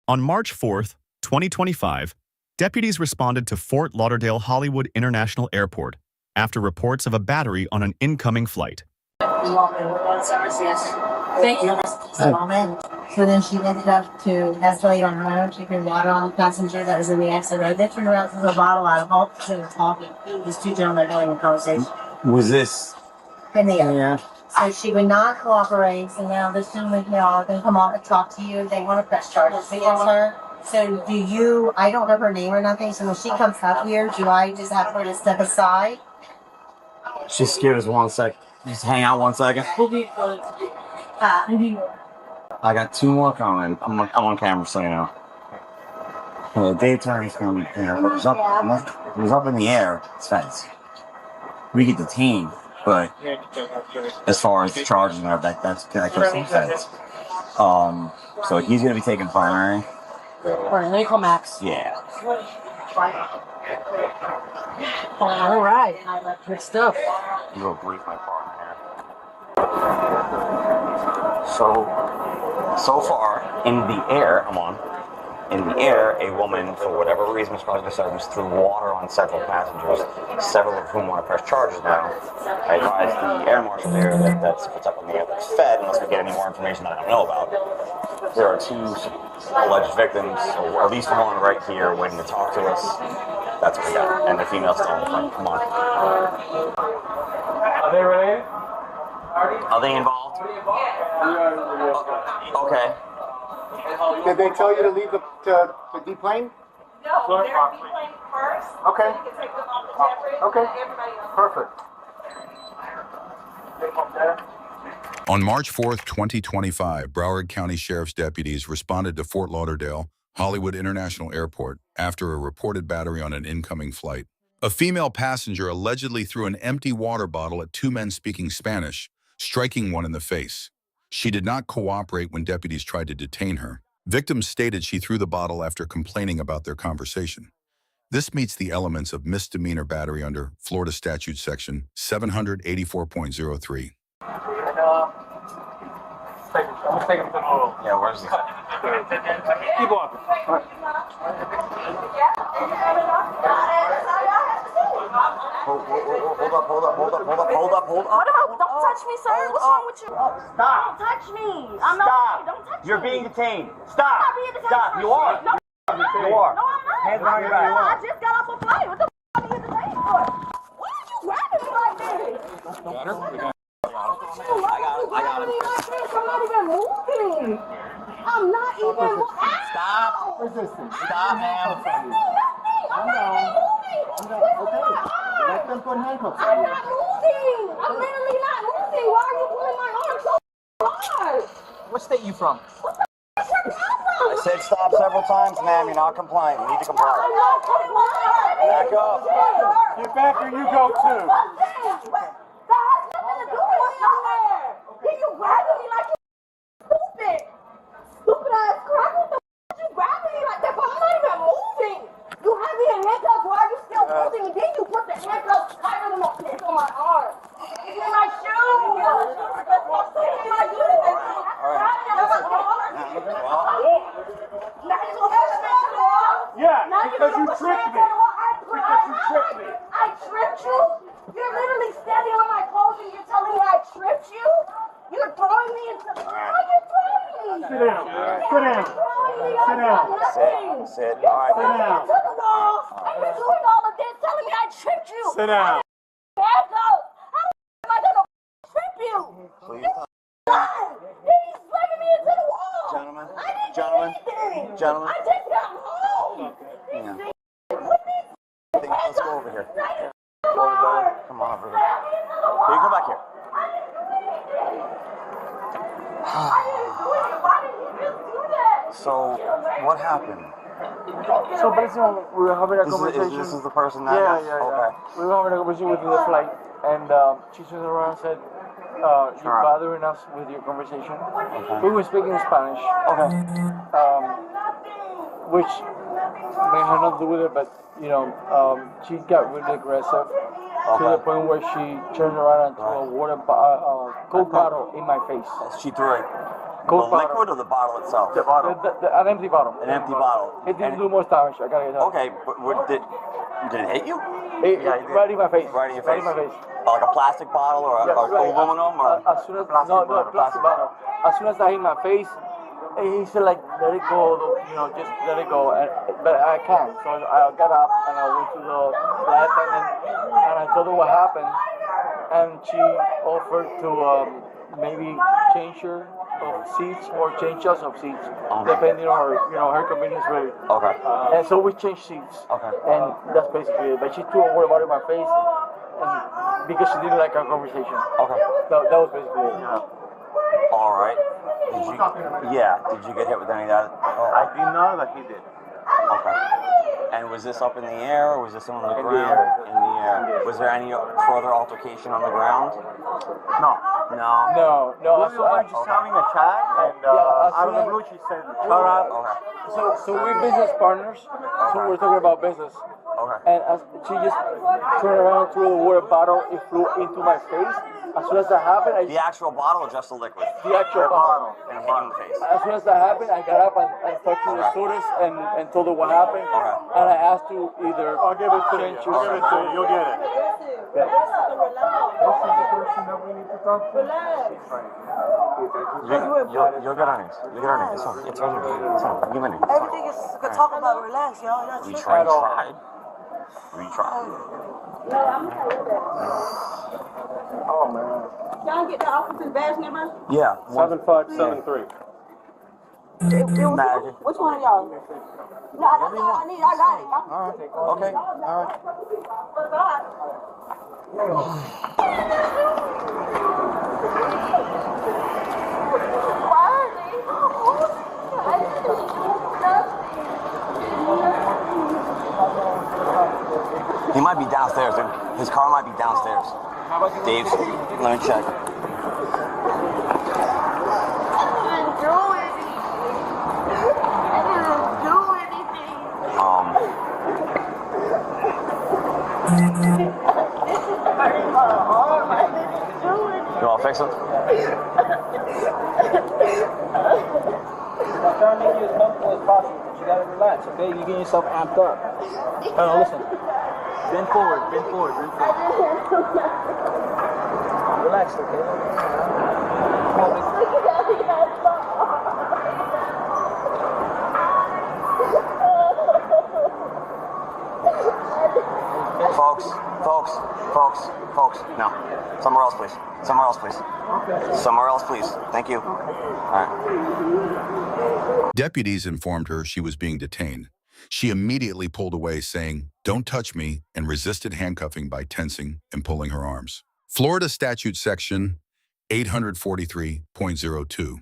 On March 4th, 2025, deputies responded to Fort Lauderdale-Hollywood International Airport after reports of a battery on an incoming flight. Thank you. So then she ended up to escalate on her own. She threw water on the passenger that was in the accident. They turned around with a bottle out of hope. She was talking. These two gentlemen are having a conversation. Was this? In the air. Yeah. So she would not cooperate. So now the gentlemen are going to come on and talk to you. They want to press charges against her. So do you, I don't know her name or nothing. So when she comes up here, do I just have her to step aside? Just give us 1 sec. Just hang out 1 second. I got 2 more coming. I'm on camera, so you know. The day attorney's coming. You know, it was up in the air. It's fence. We get detained, but as far as the charges and everything, that goes to the fence. So he's gonna be taking primary. Or let me call Max. Yeah. All right. Good stuff. You go brief my partner here. So far, in the air, a woman, for whatever reason, was causing disturbance, threw water on several passengers, several of whom want to press charges now. I advised the air marshal there that that's what's up in the air that's fed, unless we get any more information that I don't know about. There are 2 alleged victims, or at least one right here waiting to talk to us. That's what we got. And the female's still on the front. Come on. Are they related? Are they involved? Okay. Did they tell you to leave the deplane? No, they're deplaned first. Okay. So you can take them off the jet bridge. Okay. Everybody else. Perfect. On March 4th, 2025, Broward County Sheriff's deputies responded to Fort Lauderdale-Hollywood International Airport after a reported battery on an incoming flight. A female passenger allegedly threw an empty water bottle at 2 men speaking Spanish, striking one in the face. She did not cooperate when deputies tried to detain her. Victims stated she threw the bottle after complaining about their conversation. This meets the elements of misdemeanor battery under Florida Statute Section 784.03. Yeah, where's the... Keep on. Hold up. Don't touch me, sir. What's wrong with you? Stop. Don't touch me. I'm not. Stop. Don't touch me. You're being detained. Stop. I'm not being detained. Stop. for You are. shit. No, You are. no, I'm not. Hands behind your back. I just got off a flight. What the f*** are you detained for? Why are you grabbing me like this? I got it. I'm not even moving. I'm not even moving. Stop. Resistance. Stop, ma'am. I'm not even moving. Okay. Let them put handcuffs on I'm you. not moving. I'm literally not moving. Why are you pulling my arm so hard? What state you from? I said stop several times, ma'am. You're not complying. You need to comply. Back up. Get back or you go too. That has nothing to do with somewhere. Then you grabbing me like you stupid. Stupid ass crap. What the f*** you grabbing me like that? But I'm not even moving. You have me in handcuffs. Why are you still holding me? Then you put the handcuffs tighter than my pants on my arm. It's in my shoe. It's in my uniform. Yeah, because you tricked me. Because you tricked me. I tripped you? You're literally standing on my clothes and you're telling me I tripped you? You're throwing me into... Why are you throwing me? Sit down. Sit down. Sit down. Sit. All right. Sit down. To the wall. And you're doing all of this, telling me I tripped you. Sit down. Hands up. How the am I gonna trip you? Please. He's slamming me into the wall. Gentlemen. I didn't do Gentlemen. anything. Gentlemen. I just got home. Yeah. With these Let's go over here. Come on. Come on over here. Here, come back here. Why did you just do that? So, what happened? So basically, we were having a conversation. This is the person that... Yeah. Okay. We were having a conversation with the flight, and she turned around and said, "You're bothering us with your conversation." Okay. We were speaking Spanish, Okay. which may have nothing to do with it, but she got really aggressive to the point where she turned around and threw a water Coke bottle in my face. She threw it. Coke the bottle. liquid or the bottle itself? The bottle. An empty bottle. An empty bottle. It didn't And- do more damage. I gotta get that. Okay, but did it hit you? Right in my face. Right in your Right face. in my face. Like a plastic bottle or, Yeah, or right. aluminum or? As soon as plastic bottle. As soon as I hit my face, he said like, let it go, just let it go. But I can't. So I got up and I went to the flight attendant and I told her what happened, and she offered to maybe change her of seats or change us of seats, depending on her convenience rate. Okay. And so we changed seats. Okay. And that's basically it. But she threw a word about it in my face, and because she didn't like our conversation. Okay. That was basically it. All right. Did you get hit with any of that? I didn't know that he did. Okay. And was this up in the air or was this on the In the ground? air. In the air. Was there any further altercation on the ground? No. No. No. We were just having a chat, and out of the blue she said, shut up. Okay. So we're business partners. So we're talking about business. Okay. And as she just turned around, threw the water bottle, it flew into my face. As soon as that happened, The actual bottle or just the liquid? the actual bottle. And hit you in the face. As soon as that happened, I got up and talked to the stewardess and told her what happened. Okay. And I asked to either I'll give it to you. change I'll give it to you. You'll get it. Yeah. This is the person that we need to talk to. You'll get earnings. You'll get earnings. It's fine. It's fine. It's fine. Give me. Everything is good. Talk about relax, y'all. Y'all We chill. tried. We tried. Oh, man. Y'all get the officer's badge number? Yeah. 7573. Magic. Which one of y'all? No, that's all I need. I got it. All right. Okay. All right. For God. He might be downstairs, dude. His car might be downstairs. Dave, let me check. You want to fix him? I'm trying to make you as comfortable as possible, but you gotta relax, okay? You're getting yourself amped up. Oh, listen. Bend forward. Relax, okay? Come on, Folks. No. Somewhere else, please. Somewhere else, please. Thank you. All right. Deputies informed her she was being detained. She immediately pulled away, saying, "Don't touch me," and resisted handcuffing by tensing and pulling her arms. Florida Statute Section 843.02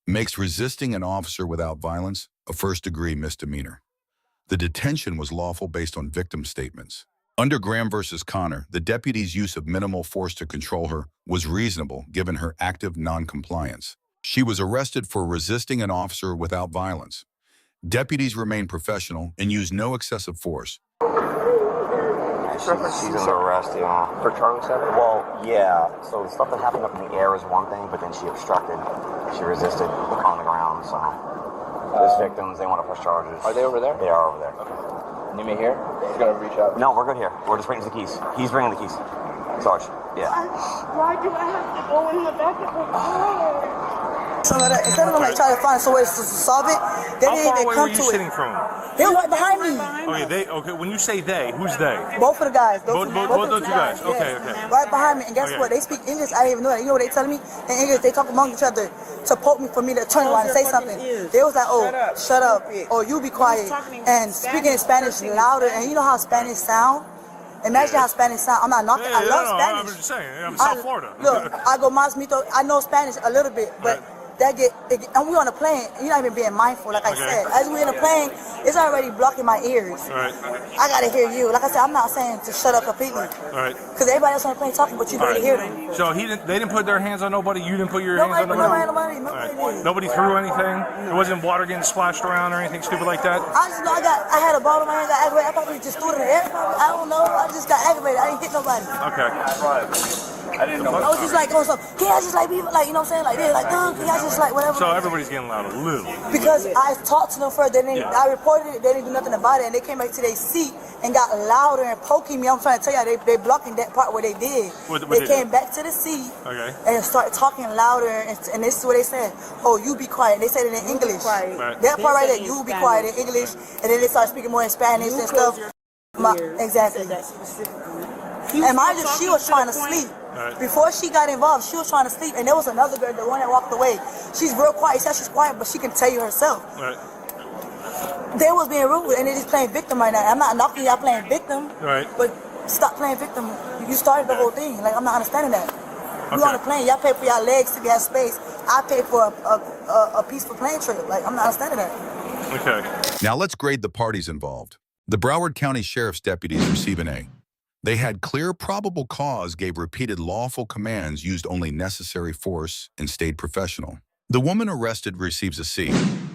makes resisting an officer without violence a first-degree misdemeanor. The detention was lawful based on victim statements. Under Graham versus Connor, the deputy's use of minimal force to control her was reasonable given her active non-compliance. She was arrested for resisting an officer without violence. Deputies remained professional and used no excessive force. She's under arrest, yeah. For Charlie Center? Well, yeah. So the stuff that happened up in the air is one thing, but then she obstructed. She resisted on the ground, so. There's victims, they want to press charges. Are they over there? They are over there. Okay. Need me here? He's gonna reach out. No, we're good here. We're just waiting for the keys. He's bringing the keys. Sarge, yeah. Why do I have to go in the back of the car? So instead of them like trying to find some ways to solve it, they How didn't far even away come were you to sitting it. from? They were right behind me. Okay, when you say they, who's they? Both of the guys. Both those two guys. Yeah. Okay. Right behind me. And guess Okay. what? They speak English. I didn't even know that. You know what they telling me? In English, they talk among each other to poke me for me to turn around and say something. They was like, oh, shut up. Or you be quiet. And speaking in Spanish louder. And you know how Spanish sound? Imagine how Spanish sound. I'm not knocking. I love Spanish. I'm just saying. I'm South Florida. Look, I go más mito. I know Spanish a little bit, but and we on the plane. You're not even being mindful. Like I said, as we in the plane, it's already blocking my ears. Right. I gotta hear you. Like I said, I'm not saying to shut up completely. Right. Because everybody else on the plane talking, but you barely hear them. So they didn't put their hands on nobody. You didn't put your hands on nobody. Nobody did. Nobody threw anything. There wasn't water getting splashed around or anything stupid like that. I just know I had a ball in my hand, got aggravated. I thought we just threw it in the air. I don't know. I just got aggravated. I didn't hit nobody. Okay. I didn't know. I was just like, oh, so can I just like be like, you know what I'm saying, like this, like, can I just like whatever. So everybody's getting loud a little. Because I talked to them first, I reported it, they didn't do nothing about it, and they came back to their seat and got louder and poking me. I'm trying to tell you, they blocking that part where they did. What they came back to the seat and started talking louder, and this is what they said. Oh, you be quiet. They said it in English. Right. That part right there, you be quiet in English, and then they started speaking more in Spanish and stuff. Exactly. And mind you, she was trying to sleep. Right. Before she got involved, she was trying to sleep, and there was another girl, the one that walked away. She's real quiet. She said she's quiet, but she can tell you herself. Right. They was being rude, and they just playing victim right now. I'm not knocking y'all playing victim, Right. but stop playing victim. You started the whole thing. Like, I'm not understanding that. Okay. You on the plane, y'all pay for y'all legs to get space. I pay for a peaceful plane trip. Like, I'm not understanding that. Okay. Now let's grade the parties involved. The Broward County Sheriff's deputies receive an A. They had clear probable cause, gave repeated lawful commands, used only necessary force, and stayed professional. The woman arrested receives a C.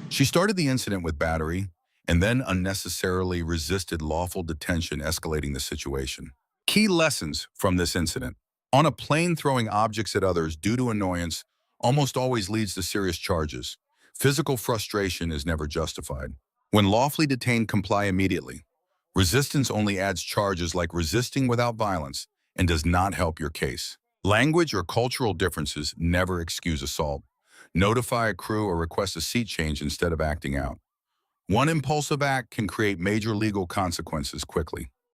She started the incident with battery and then unnecessarily resisted lawful detention, escalating the situation. Key lessons from this incident. On a plane, throwing objects at others due to annoyance almost always leads to serious charges. Physical frustration is never justified. When lawfully detained, comply immediately. Resistance only adds charges like resisting without violence and does not help your case. Language or cultural differences never excuse assault. Notify a crew or request a seat change instead of acting out. One impulsive act can create major legal consequences quickly.